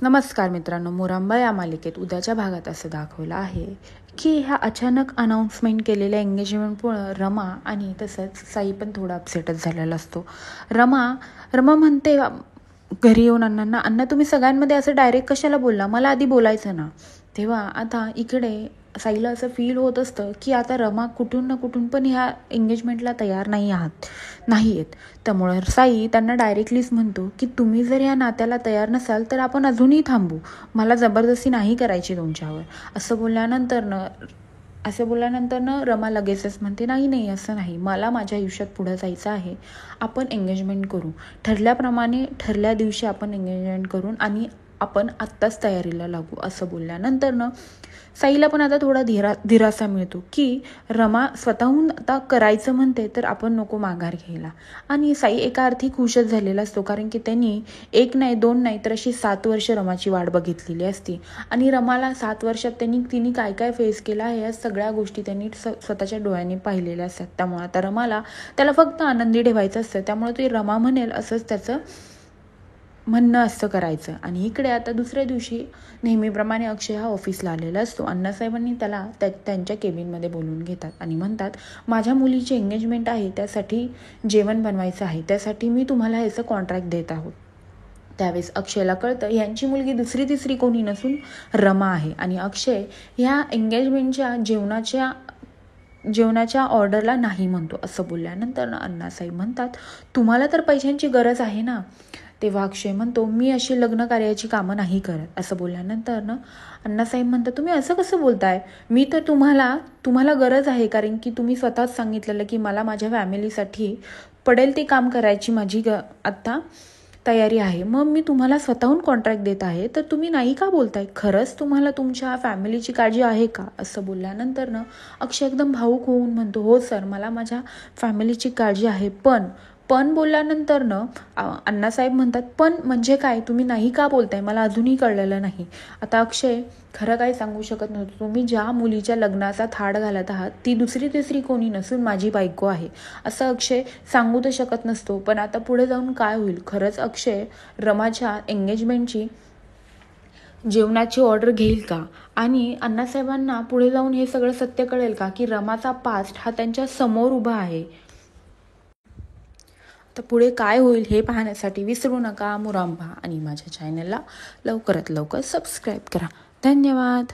नमस्कार मित्रांनो, मोरांबा या मालिकेत उद्याच्या भागात असं दाखवलं आहे की ह्या अचानक अनाऊन्समेंट केलेल्या एंगेजमेंटमुळं रमा आणि तसंच साई पण थोडा अपसेटच झालेला असतो. रमा म्हणते घरी येऊन अण्णांना, अण्णा तुम्ही सगळ्यांमध्ये असं डायरेक्ट कशाला बोलला, मला आधी बोलायचं ना. तेव्हा आता इकडे साईला असं फील होत असतं की आता रमा कुठून ना कुठून पण ह्या एंगेजमेंटला तयार नाही आहेत. त्यामुळे साई त्यांना डायरेक्टलीच म्हणतो की तुम्ही जर या नात्याला तयार नसाल तर आपण अजूनही थांबू, मला जबरदस्ती नाही करायची तुमच्यावर. असं बोलल्यानंतर रमा लगेचच म्हणते, नाही असं नाही, मला माझ्या आयुष्यात पुढं जायचं आहे, आपण एंगेजमेंट करू, ठरल्या दिवशी आपण एंगेजमेंट करून आणि आपण आत्ताच तयारीला लागू. असं बोलल्यानंतर साईला पण आता थोडा दिरासा मिळतो की रमा स्वतःहून आता करायचं म्हणते तर आपण नको माघार घ्यायला. आणि साई एका अर्थी खुशच झालेला असतो, कारण की त्यांनी 1 नाही 2 नाही तर अशी 7 वर्ष रमाची वाट बघितलेली असती. आणि रमाला 7 वर्षात तिने काय काय फेस केला आहे या सगळ्या गोष्टी त्यांनी स्वतःच्या डोळ्यांनी पाहिलेल्या असतात. त्यामुळे आता रमाला त्याला फक्त आनंदी ठेवायचं असतं, त्यामुळे ते रमा म्हणेल असंच त्याचं म्हणणं असतं करायचं. आणि इकडे आता दुसऱ्या दिवशी नेहमीप्रमाणे अक्षय हा ऑफिसला आलेला असतो. अण्णासाहेबांनी त्याला त्यांच्या केबिनमध्ये बोलवून घेतात आणि म्हणतात, माझ्या मुलीची एंगेजमेंट आहे, त्यासाठी जेवण बनवायचं आहे, त्यासाठी मी तुम्हाला ह्याचं कॉन्ट्रॅक्ट देत आहोत. त्यावेळेस अक्षयला कळतं यांची मुलगी दुसरी तिसरी कोणी नसून रमा आहे. आणि अक्षय ह्या एंगेजमेंटच्या जेवणाच्या ऑर्डरला नाही म्हणतो. असं बोलल्यानंतर अण्णासाहेब म्हणतात, तुम्हाला तर पैशांची गरज आहे ना. तेव्हा अक्षय म्हणतो, मी अशी लग्न कार्याची कामं नाही करत. असं बोलल्यानंतर अण्णासाहेब म्हणतात, तुम्ही असं कसं बोलताय, मी तर तुम्हाला गरज आहे, कारण की तुम्ही स्वतःच सांगितलेलं की मला माझ्या फॅमिलीसाठी पडेल ते काम करायची माझी आत्ता तयारी आहे, मग मी तुम्हाला स्वतःहून कॉन्ट्रॅक्ट देत आहे, तर तुम्ही नाही का बोलताय, खरंच तुम्हाला तुमच्या फॅमिलीची काळजी आहे का. असं बोलल्यानंतर अक्षय एकदम भावूक होऊन म्हणतो, हो सर, मला माझ्या फॅमिलीची काळजी आहे. पण बोलल्यानंतर अण्णासाहेब म्हणतात, पण म्हणजे काय, तुम्ही नाही का बोलताय, मला अजूनही कळलेलं नाही. आता अक्षय खरं काय सांगू शकत नव्हतं, तुम्ही ज्या मुलीच्या लग्नाचा थाट घालत आहात ती दुसरी तिसरी कोणी नसून माझी बायको आहे, असं अक्षय सांगू तर शकत नसतो. पण आता पुढे जाऊन काय होईल, खरंच अक्षय रमाच्या एंगेजमेंटची जेवणाची ऑर्डर घेईल का, आणि अण्णासाहेबांना पुढे जाऊन हे सगळं सत्य कळेल का की रमाचा पास्ट हा त्यांच्या समोर उभा आहे. तर पुढे काय होईल हे पाहण्यासाठी विसरू नका मोरांबा आणि माझ्या चॅनलला लवकरात लवकर सबस्क्राईब करा. धन्यवाद.